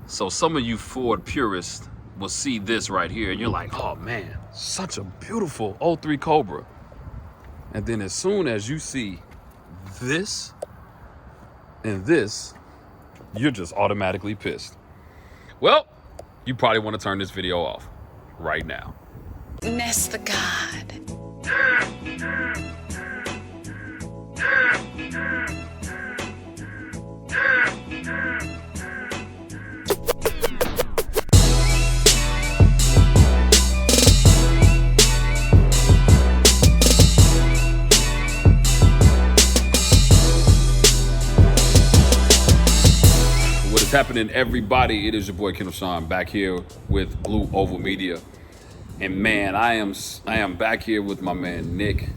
So some of you Ford purists will see this right here and you're like, oh man, such a beautiful 03 Cobra. And then as soon as you see this and this, you're just automatically pissed. Well, you probably want to turn this video off right now. Ness the God. What is happening, everybody? It is your boy Kendall Sean back here with Blue Oval Media. And man, I am back here with my man Nick,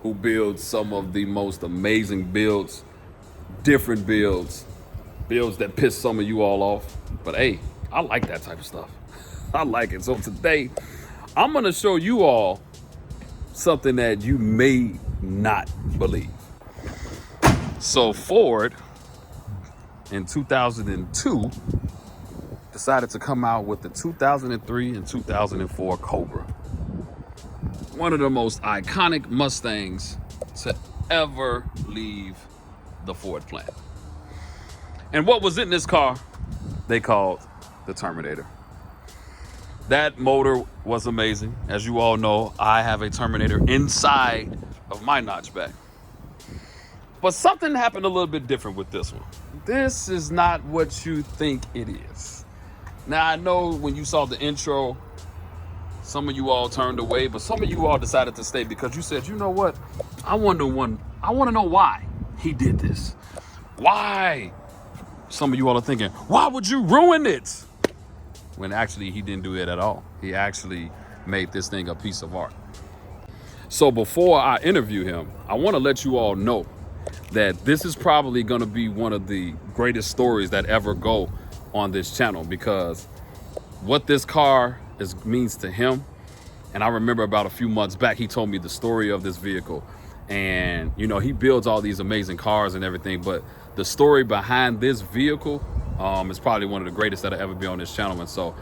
who builds some of the most amazing builds, different builds that piss some of you all off. But hey, I like that type of stuff. I like it. So today, I'm gonna show you all something that you may not believe. So Ford, in 2002, decided to come out with the 2003 and 2004 Cobra. One of the most iconic Mustangs to ever leave the Ford plant. And what was in this car, they called the Terminator. That motor was amazing. As you all know, I have a Terminator inside of my notchback. But something happened a little bit different with this one. This is not what you think it is. Now, I know when you saw the intro, some of you all turned away, but some of you all decided to stay because you said, you know what? I want to know why he did this. Why? Some of you all are thinking, why would you ruin it? When actually he didn't do it at all. He actually made this thing a piece of art. So before I interview him, I want to let you all know that this is probably going to be one of the greatest stories that ever go on this channel, because what this car means to him. And I remember about a few months back, he told me the story of this vehicle. And, you know, he builds all these amazing cars and everything, but the story behind this vehicle is probably one of the greatest that'll ever be on this channel. And so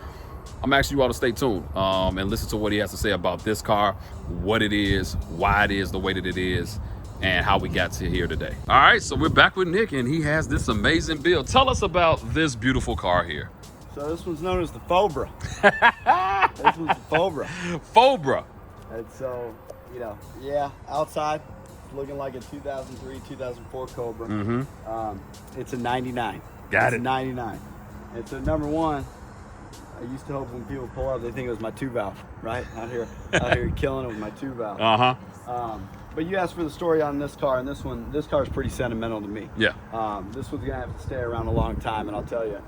I'm asking you all to stay tuned and listen to what he has to say about this car, what it is, why it is the way that it is, and how we got to here today. All right, so we're back with Nick, and he has this amazing build. Tell us about this beautiful car here. So this one's known as the Cobra. This one's the Cobra. Cobra. And so, you know, yeah, outside, it's looking like a 2003, 2004 Cobra. Mm-hmm. It's a 99. Got it's it. A 99. And so number one, I used to hope when people pull up, they think it was my 2-valve, right? Out here killing it with my 2-valve. Uh-huh. But you asked for the story on this car, and this car is pretty sentimental to me. Yeah. This one's gonna have to stay around a long time, and I'll tell you,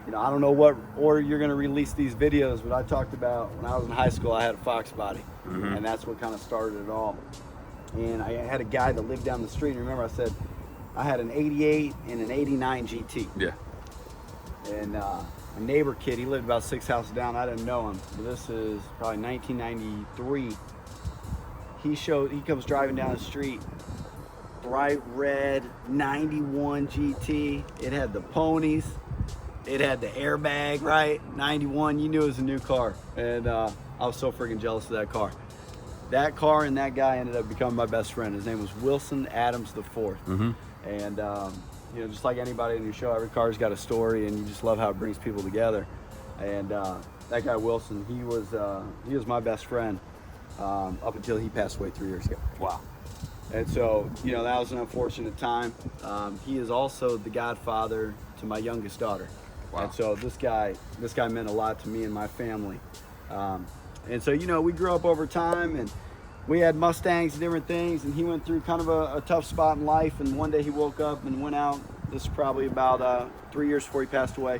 you know, I don't know what order you're gonna release these videos, but I talked about when I was in high school, I had a Fox body, and that's what kind of started it all. And I had a guy that lived down the street. And remember, I said I had an 88 and an 89 GT. Yeah. And a neighbor kid, he lived about 6 houses down. I didn't know him, but this is probably 1993. He comes driving down the street, bright red 91 GT. It had the ponies, it had the airbag, right? 91, you knew it was a new car. And I was so freaking jealous of that car. That car and that guy ended up becoming my best friend. His name was Wilson Adams IV. Mm-hmm. And you know, just like anybody in your show, every car's got a story, and you just love how it brings people together. And that guy Wilson, he was my best friend. Up until he passed away 3 years ago. Wow. And so, you know, that was an unfortunate time. He is also the godfather to my youngest daughter. Wow. And so this guy meant a lot to me and my family. And so, you know, we grew up over time, and we had Mustangs and different things, and he went through kind of a tough spot in life, and one day he woke up and went out. This is probably about 3 years before he passed away,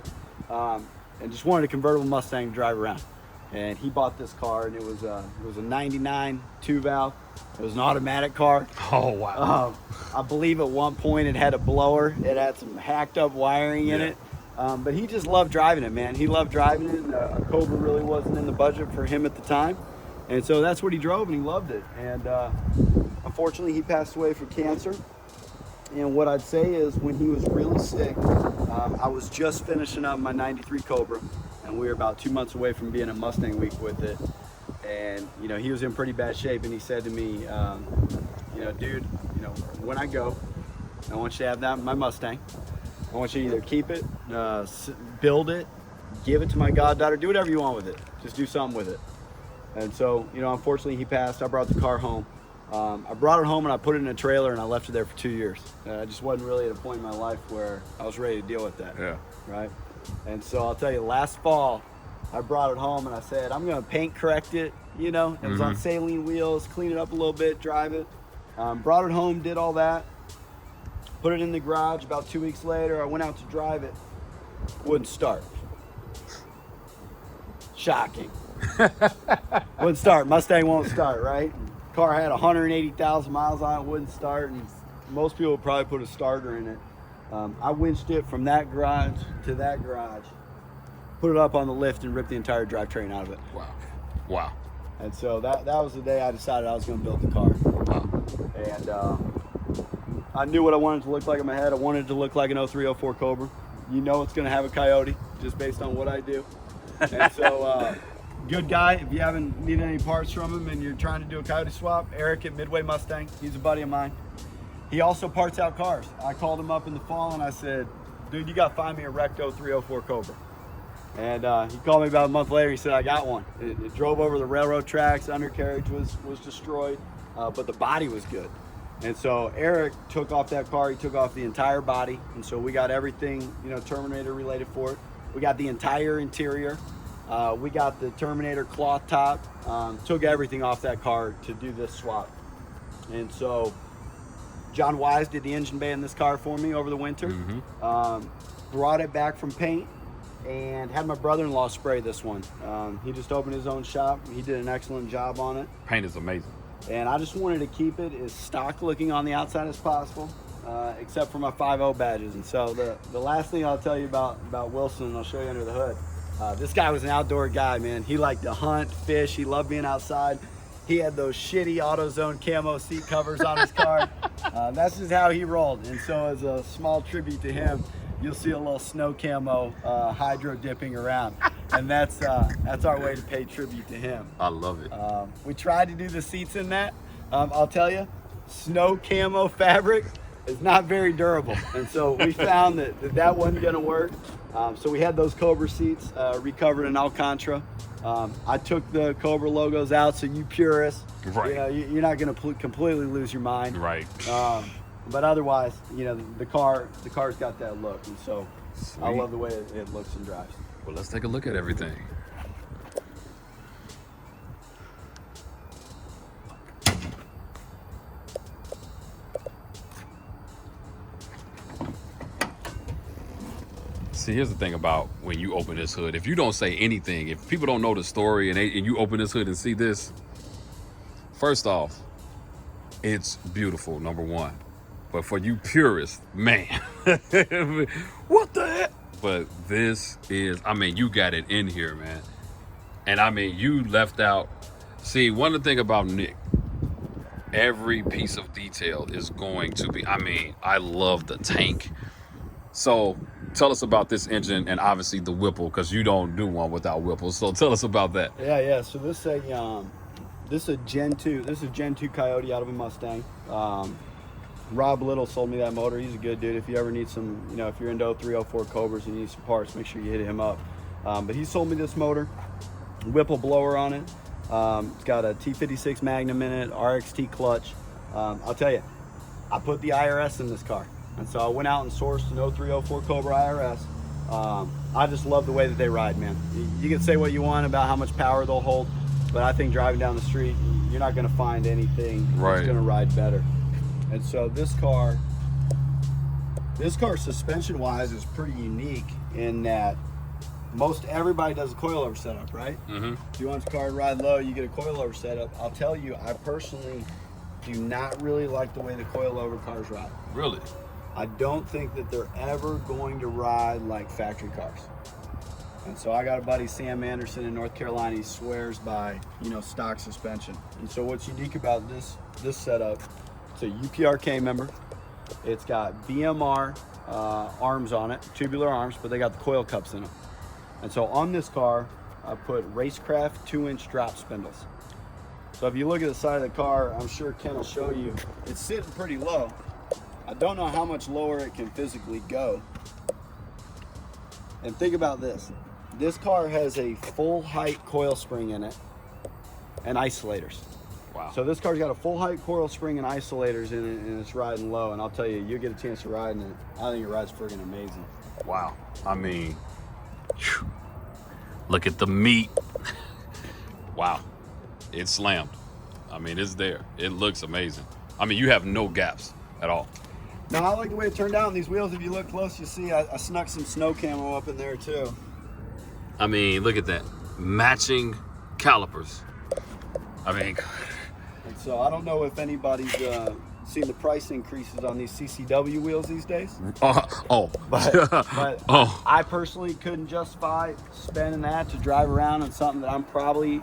and just wanted a convertible Mustang to drive around. And he bought this car, and it was a 99 2-valve. It was an automatic car. Oh, wow. I believe at one point it had a blower. It had some hacked up wiring in it. But he just loved driving it, man. He loved driving it. A Cobra really wasn't in the budget for him at the time. And so that's what he drove, and he loved it. And unfortunately, he passed away from cancer. And what I'd say is when he was really sick, I was just finishing up my 93 Cobra, and we were about 2 months away from being at Mustang Week with it. And, you know, he was in pretty bad shape, and he said to me, you know, dude, you know, when I go, I want you to have that my Mustang. I want you to either keep it, build it, give it to my goddaughter, do whatever you want with it. Just do something with it. And so, you know, unfortunately he passed. I brought the car home. I brought it home and I put it in a trailer and I left it there for 2 years. I just wasn't really at a point in my life where I was ready to deal with that. Yeah. Right. And so I'll tell you, last fall, I brought it home and I said, I'm going to paint correct it. You know, it was on saline wheels, clean it up a little bit, drive it. Brought it home, did all that, put it in the garage. About 2 weeks later, I went out to drive it. Wouldn't start. Shocking. Wouldn't start. Mustang won't start, right? Car had 180,000 miles on it, wouldn't start, and most people would probably put a starter in it. I winched it from that garage to that garage, put it up on the lift, and ripped the entire drivetrain out of it. Wow. Wow. And so that was the day I decided I was going to build the car. Wow. And I knew what I wanted it to look like in my head. I wanted it to look like an 0304 Cobra. You know it's going to have a Coyote just based on what I do. And so, good guy. If you haven't needed any parts from him and you're trying to do a Coyote swap, Eric at Midway Mustang, he's a buddy of mine. He also parts out cars. I called him up in the fall and I said, dude, you got to find me a wrecked 0304 Cobra. And he called me about a month later. He said, I got one. It drove over the railroad tracks. Undercarriage was destroyed, but the body was good. And so Eric took off that car. He took off the entire body. And so we got everything, you know, Terminator related for it. We got the entire interior. We got the Terminator cloth top. Took everything off that car to do this swap. And so John Wise did the engine bay in this car for me over the winter. Brought it back from paint and had my brother-in-law spray this one. He just opened his own shop. He did an excellent job on it. Paint is amazing. And I just wanted to keep it as stock looking on the outside as possible, except for my 5.0 badges. And so the last thing I'll tell you about Wilson, and I'll show you under the hood. This guy was an outdoor guy, man. He liked to hunt, fish. He loved being outside. He had those shitty AutoZone camo seat covers on his car. That's just how he rolled. And so as a small tribute to him, you'll see a little snow camo hydro dipping around. And that's our way to pay tribute to him. I love it. We tried to do the seats in that. I'll tell you, snow camo fabric is not very durable. And so we found that wasn't gonna work. So we had those Cobra seats recovered in Alcantara. I took the Cobra logos out, so you purists, Right. you know, you're not gonna completely lose your mind. Right. But otherwise, you know, the car's got that look, and so I Sweet. love the way it looks and drives. Well, let's take a look at everything. See, here's the thing about when you open this hood. If you don't say anything, if people don't know the story and you open this hood and see this, first off, it's beautiful, number one. But for you purists, man, what the heck? But this is, I mean, you got it in here, man. And I mean, you left out, see, one thing about Nick, every piece of detail is going to be, I mean, I love the tank. So tell us about this engine and obviously the Whipple, because you don't do one without Whipple. So tell us about that. Yeah. So this is a Gen 2. This is a Gen 2 Coyote out of a Mustang. Rob Little sold me that motor. He's a good dude. If you ever need some, you know, if you're into 0304 Cobras and you need some parts, make sure you hit him up. But he sold me this motor, Whipple blower on it. It's got a T56 Magnum in it, RXT clutch. I'll tell you, I put the IRS in this car. And so I went out and sourced an 0304 Cobra IRS. I just love the way that they ride, man. You can say what you want about how much power they'll hold, but I think driving down the street, you're not going to find anything that's going to ride better. And so this car suspension-wise is pretty unique in that most everybody does a coilover setup, right? If you want your car to ride low, you get a coilover setup. I'll tell you, I personally do not really like the way the coilover cars ride. Really? I don't think that they're ever going to ride like factory cars. And so I got a buddy, Sam Anderson in North Carolina. He swears by, you know, stock suspension. And so what's unique about this setup, it's a UPRK member. It's got BMR arms on it, tubular arms, but they got the coil cups in them. And so on this car, I put Racecraft 2-inch drop spindles. So if you look at the side of the car, I'm sure Ken will show you, it's sitting pretty low. I don't know how much lower it can physically go. And think about this. This car has a full height coil spring in it and isolators. Wow. So this car's got a full height coil spring and isolators in it, and it's riding low. And I'll tell you, you get a chance to ride in it, I think it rides friggin' amazing. Wow. I mean, whew. Look at the meat. Wow. It's slammed. I mean, it's there. It looks amazing. I mean, you have no gaps at all. Now, I like the way it turned out on these wheels. If you look close, you see I snuck some snow camo up in there too. I mean, look at that. Matching calipers. I mean, And so I don't know if anybody's seen the price increases on these CCW wheels these days. But oh. I personally couldn't justify spending that to drive around in something that I'm probably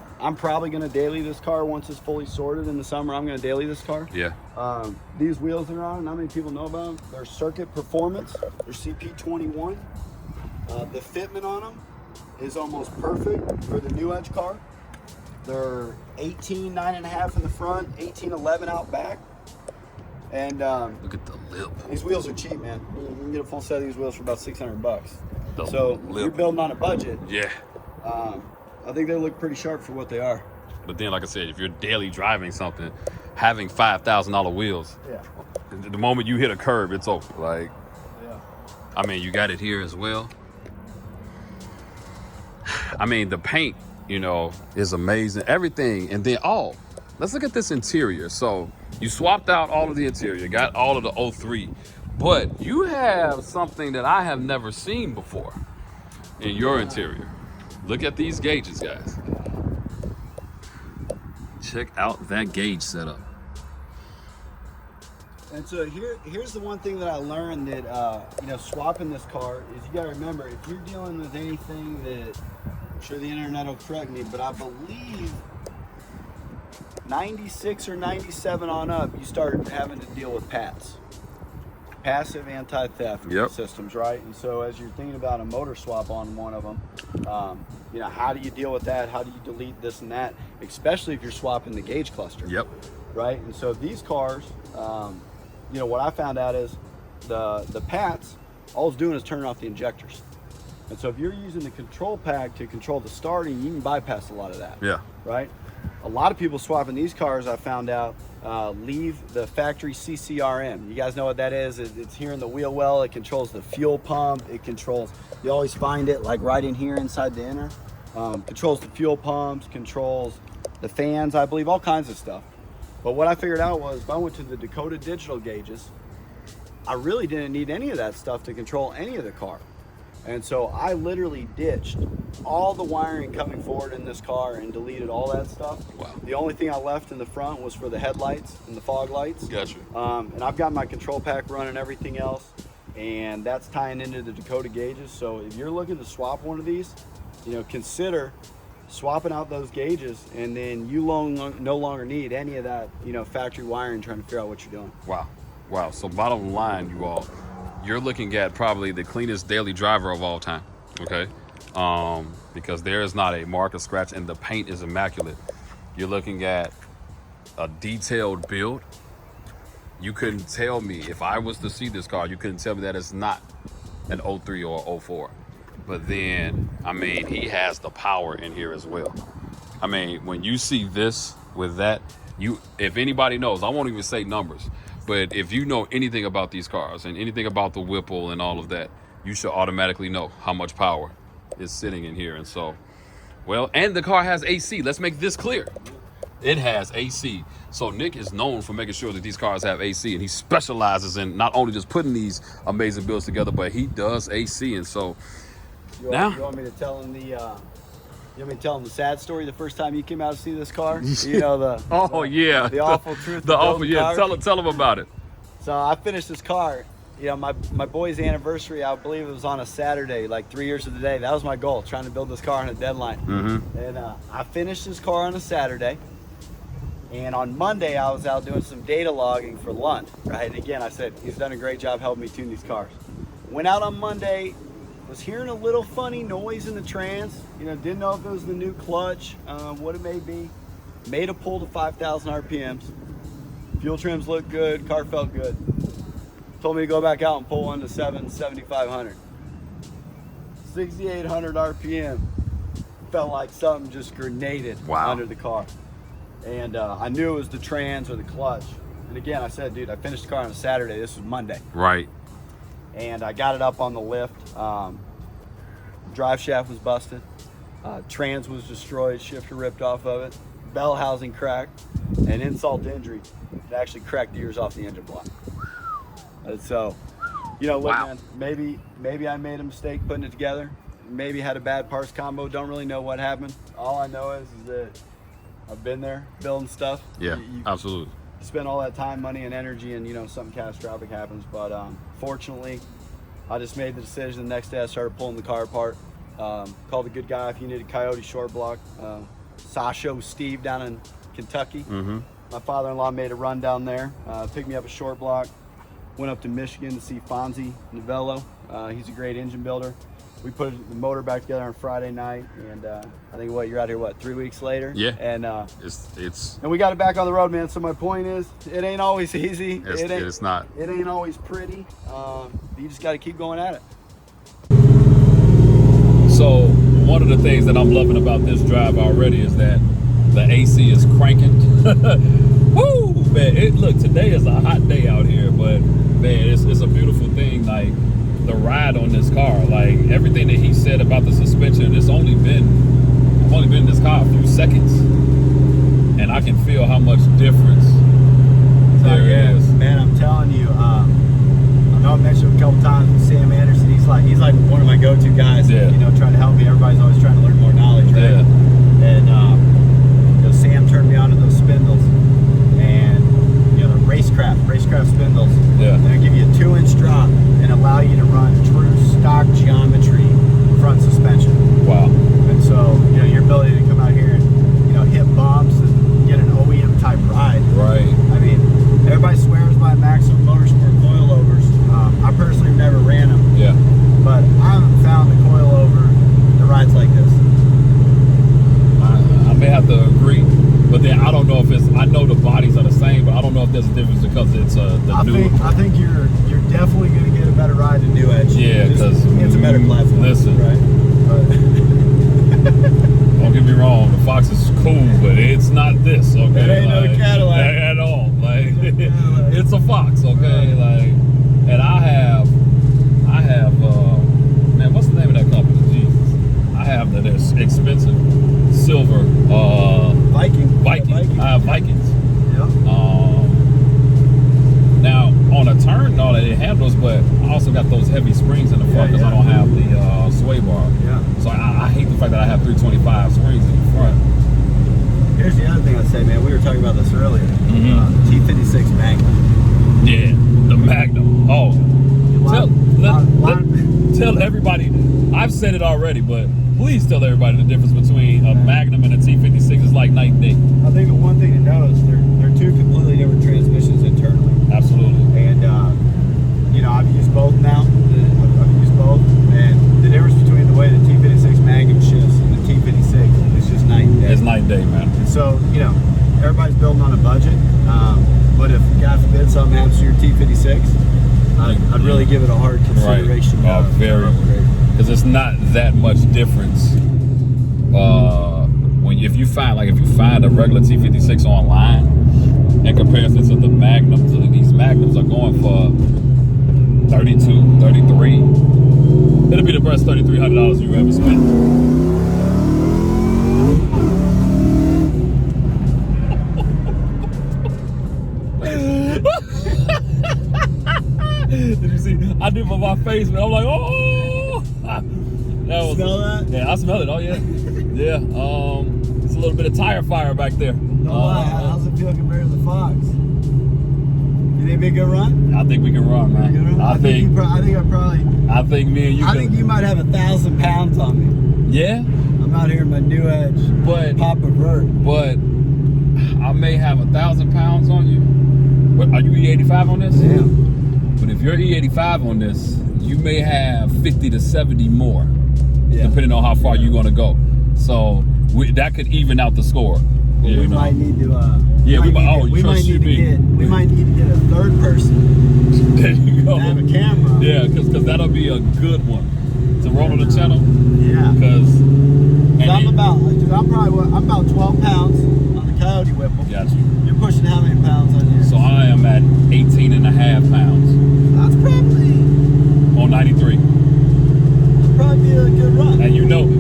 gonna daily this car once it's fully sorted in the summer. I'm gonna daily this car. Yeah. These wheels they're on, not many people know about them. They're Circuit Performance. They're CP21. The fitment on them is almost perfect for the new Edge car. They're 18 9.5 in the front, 18 11 out back. And Look at the lip. these wheels are cheap, man. You can get a full set of these wheels for about $600. The So lip. you're building on a budget. Yeah. I think they look pretty sharp for what they are. But then, like I said, if you're daily driving something, having $5,000 wheels, Yeah. the moment you hit a curb, it's over. Like, Yeah. I mean, you got it here as well. I mean, the paint, you know, is amazing. Everything. And then, let's look at this interior. So you swapped out all of the interior, got all of the 03, but you have something that I have never seen before in your interior. Look at these gauges, guys. Check out that gauge setup. And so here's the one thing that I learned that swapping this car is you gotta remember if you're dealing with anything that I'm sure the internet will correct me, but I believe 96 or 97 on up, you start having to deal with PATs, passive anti-theft Yep. systems, right? And so as you're thinking about a motor swap on one of them, how do you deal with that? How do you delete this and that? Especially if you're swapping the gauge cluster. Yep. Right? And so these cars, what I found out is the PATs, all it's doing is turning off the injectors. And so if you're using the control pack to control the starting, you can bypass a lot of that. Yeah. Right? A lot of people swapping these cars, I found out, leave the factory CCRM. You guys know what that is? It's here in the wheel well. It controls the fuel pump. It controls, you always find it like right in here inside the inner. Controls the fuel pumps, controls the fans, I believe, all kinds of stuff. But what I figured out was if I went to the Dakota digital gauges, I really didn't need any of that stuff to control any of the car. And so I literally ditched all the wiring coming forward in this car and deleted all that stuff. Wow. The only thing I left in the front was for the headlights and the fog lights. Gotcha. And I've got my control pack running everything else, and that's tying into the Dakota gauges. So if you're looking to swap one of these, consider swapping out those gauges, and then you no longer need any of that, factory wiring trying to figure out what you're doing. Wow. So bottom line, you all, you're looking at probably the cleanest daily driver of all time, okay? Because there is not a mark or scratch, and the paint is immaculate. You're looking at a detailed build. You couldn't tell me, if I was to see this car, you couldn't tell me that it's not an 03 or 04. But then, I mean, he has the power in here as well. I mean, when you see this with that, if anybody knows, I won't even say numbers, but if you know anything about these cars and anything about the Whipple and all of that, you should automatically know how much power is sitting in here. And so, and the car has AC. Let's make this clear. It has AC. So Nick is known for making sure that these cars have AC, and he specializes in not only just putting these amazing builds together, but he does AC. And so You want me to tell him the sad story? The first time you came out to see this car, the awful truth. Tell him about it. So I finished this car. My boy's anniversary, I believe it was on a Saturday, like 3 years of the day. That was my goal, trying to build this car on a deadline. Mm-hmm. And I finished this car on a Saturday. And on Monday, I was out doing some data logging for Lund, right? Again, I said, he's done a great job helping me tune these cars. Went out on Monday, was hearing a little funny noise in the trans. Didn't know if it was the new clutch, what it may be. Made a pull to 5,000 RPMs. Fuel trims looked good, car felt good. Told me to go back out and pull one to 7,500. 6,800 RPM. Felt like something just grenaded under the car. And I knew it was the trans or the clutch. And again, I said, dude, I finished the car on a Saturday. This was Monday. Right. And I got it up on the lift. Drive shaft was busted. Trans was destroyed. Shifter ripped off of it. Bell housing cracked. And insult to injury, it actually cracked the ears off the engine block. And so, look, man, maybe I made a mistake putting it together. Maybe had a bad parts combo. Don't really know what happened. All I know is that I've been there building stuff. Yeah, absolutely. Spend all that time, money, and energy, and something catastrophic happens. But fortunately, I just made the decision. The next day, I started pulling the car apart. Called a good guy if you needed Coyote short block. Sasho Steve down in Kentucky. Mm-hmm. My father-in-law made a run down there. Picked me up a short block. Went up to Michigan to see Fonzie Novello. He's a great engine builder. We put the motor back together on Friday night, and I think you're out here 3 weeks later. Yeah. And and we got it back on the road, man. So my point is, it ain't always easy. It's not. It ain't always pretty. You just got to keep going at it. So one of the things that I'm loving about this drive already is that the AC is cranking. Woo, man! Look, today is a hot day out here, but man, it's a beautiful thing. Like the ride on this car, like everything that he said about the suspension. I've only been in this car a few seconds, and I can feel how much difference there is. Man, I'm telling you. I know I mentioned him a couple times with Sam Anderson. He's like one of my go-to guys. Yeah. Trying to help me. Everybody's always trying to learn more knowledge, right? Yeah. And Sam turned me on to those spindles, and the racecraft spindles. Yeah. They'll give you a 2-inch drop and allow you to run true stock geometry front suspension. Wow. And so your ability to come out here and hit bumps and get an OEM type ride. Right. I mean, everybody swears by Maximum Motorsport coilovers. I personally have never ran them. Yeah. But I haven't found a coilover that rides like this. I may have to agree, but then I don't know if I know the bodies are the same, but I don't know if there's a difference because it's the new. I think you're definitely going to get a better ride than New Edge. Yeah, because it's a better platform. Listen, right? Don't get me wrong, the Fox is cool, but it's not this. Okay, it ain't no Cadillac at all. Like it's a Fox. Okay, like, and I have, man, what's the name of that company? Jesus, I have this expensive silver Viking. I have Vikings. Yep. Now on a turn and all that, it handles, but I also got those heavy springs in the front because I don't have the sway bar. Yeah. So I hate the fact that I have 325 springs in the front. Here's the other thing I'd say, man. We were talking about this earlier. Mm-hmm. T56 Magnum. Yeah, the Magnum. Oh, tell everybody. I've said it already, but please tell everybody the difference between a Magnum and a T56 is like night and day. I think the one thing to know is they're two completely different transmissions internally. Absolutely. And I've used both now. I've used both, and the difference between the way the T56 Magnum shifts and the T56 is just night and day. It's night and day, man. And so everybody's building on a budget, but if God forbid something happens to your T56, I'd really give it a hard consideration. Right. Very, because it's not that much difference. If you find a regular T56 online in comparison to the Magnums, these Magnums are going for $32, $33. It'll be the best $3,300 you ever spent. Did you see? I did for my face, man. I'm like, oh. Smell that? Yeah, I smell it. Oh yeah, yeah. It's a little bit of tire fire back there. How's it feel compared to the Fox? You think we can run? I think we can run, man. I think me and you. I think you might have 1,000 pounds on me. Yeah. I'm out here in my New Edge, but Papa Vert. But I may have 1,000 pounds on you. But are you E85 on this? Yeah. But if you're E85 on this, you may have 50 to 70 more, Yeah. depending on how far you're going to go. So that could even out the score. We might need to. Yeah, we might need to get a third person. There you go. Have a camera. Yeah, because that'll be a good one to roll on the channel. Yeah. Because I'm about 12 pounds on the Coyote Whipple. Got you. You're pushing how many pounds on yours? So I am at 18 and a half pounds That's probably on 93. be a good run. And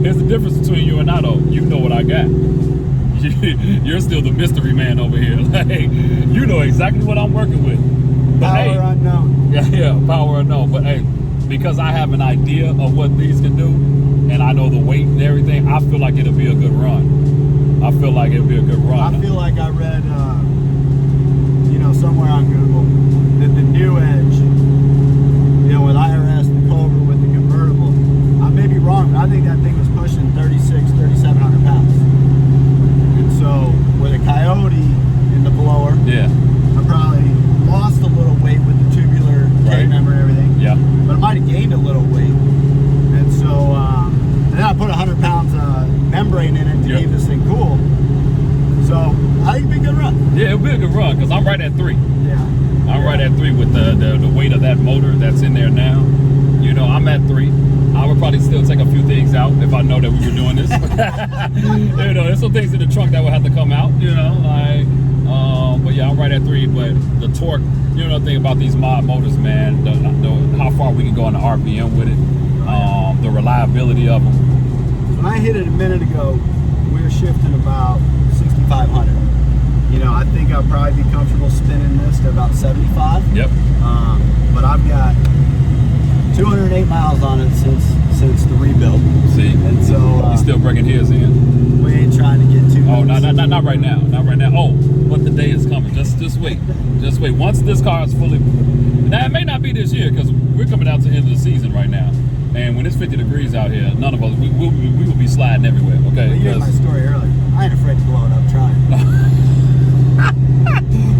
here's the difference between you and I though. You know what I got. You're still the mystery man over here. Like, you know exactly what I'm working with. But Power unknown. Yeah, power unknown. But hey, because I have an idea of what these can do, and I know the weight and everything, I feel like it'll be a good run. I feel like it'll be a good run. I feel like I read, somewhere on Google that the new Edge, with IRS, the Cobra with the convertible, I may be wrong, but I think that thing was pushing 3,700 pounds. And so with a Coyote in the blower, yeah, I probably lost a little weight with the tubular tape member and everything. Yeah. But I might have gained a little weight. And so, and then I put 100 pounds membrane in it to keep this thing cool. So I think it'd be a good run. Yeah, it'll be a good run because I'm right at 3. Yeah. I'm right at 3 with the weight of that motor that's in there now. I'm at 3. I would probably still take a few things out if I know that we were doing this. There's some things in the trunk that will have to come out, but yeah, I'm right at 3. But the torque, the thing about these mod motors, man, how far we can go on the RPM with it, the reliability of them. When I hit it a minute ago, we were shifting about 6,500. I think I'll probably be comfortable spinning this to about 75. Yep. But I've got 208 miles on it since the rebuild. See, and so he's still bringing his in. We ain't trying to get too. Oh, not right now. Not right now. Oh, but the day is coming. Just wait. Just wait. Once this car is fully, now it may not be this year because we're coming out to the end of the season right now. And when it's 50 degrees out here, none of us we will be sliding everywhere. Okay. Well, you heard my story earlier. I ain't afraid to blow it up trying.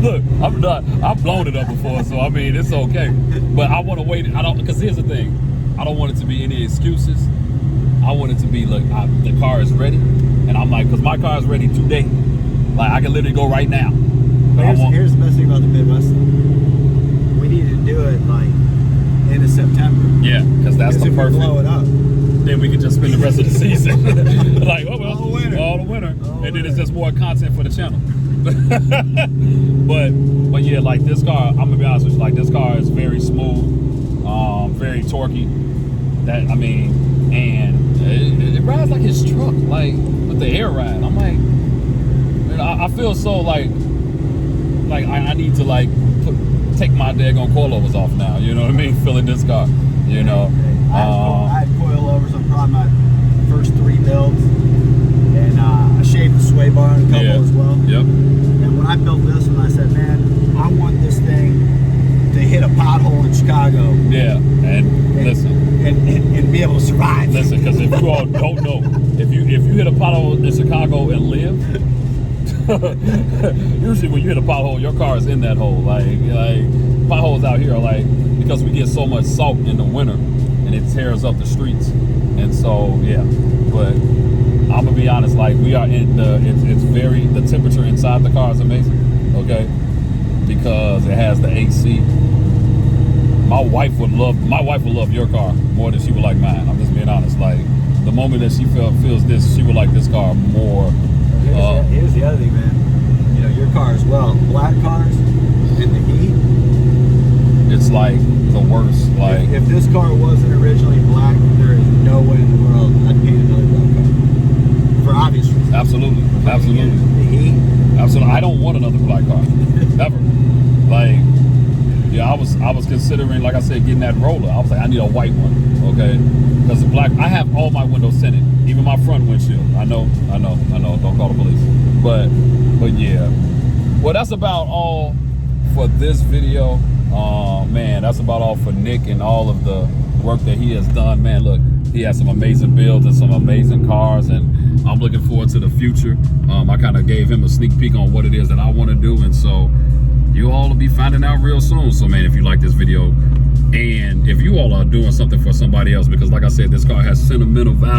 Look, I'm not. I've blown it up before, so I mean it's okay. But I want to wait. Because here's the thing. I don't want it to be any excuses. I want it to be like the car is ready, and I'm like, because my car is ready today. Like I can literally go right now. But here's the best thing about the Midwest. We need to do it like end of September. Yeah, because that's the perfect. If we blow it up, then we can just spend the rest of the season like all the winter, and then it's just more content for the channel. but yeah, like this car, I'm gonna be honest with you, like this car is very smooth, very torquey. And it rides like his truck, like with the air ride. I'm like, man, I feel so like I need to like take my daggone coilovers off now. You know what I mean? Filling this car. I had coilovers on probably my first 3 builds, and I shaved the sway bar on a couple as well. Yep. And when I built this one, I said, man, I want this thing to hit a pothole in Chicago. Yeah, and listen. And be able to survive. Listen, because if you all don't know, if you hit a pothole in Chicago and live, usually when you hit a pothole, your car is in that hole. Like potholes out here are like, because we get so much salt in the winter and it tears up the streets. And so, yeah, but I'm gonna be honest, like we are in the temperature inside the car is amazing, okay? Because it has the AC. My wife would love your car more than she would like mine. I'm just being honest. Like the moment that she feels this, she would like this car more. Here's the other thing, man. Your car as well. Black cars in the heat. It's like the worst. Like if this car wasn't originally black, there is no way in the world I'd paint another black car. For obvious reasons. Absolutely. The heat. Absolutely. I don't want another black car. Ever. Like. Yeah, I was considering, like I said, getting that roller. I was like, I need a white one, okay? Because the black, I have all my windows tinted, even my front windshield. I know. Don't call the police. But yeah. Well, that's about all for this video. Man, that's about all for Nick and all of the work that he has done. Man, look, he has some amazing builds and some amazing cars, and I'm looking forward to the future. I kind of gave him a sneak peek on what it is that I want to do, and so you all will be finding out real soon. So man, if you like this video, And if you all are doing something for somebody else, because like I said, this car has sentimental value.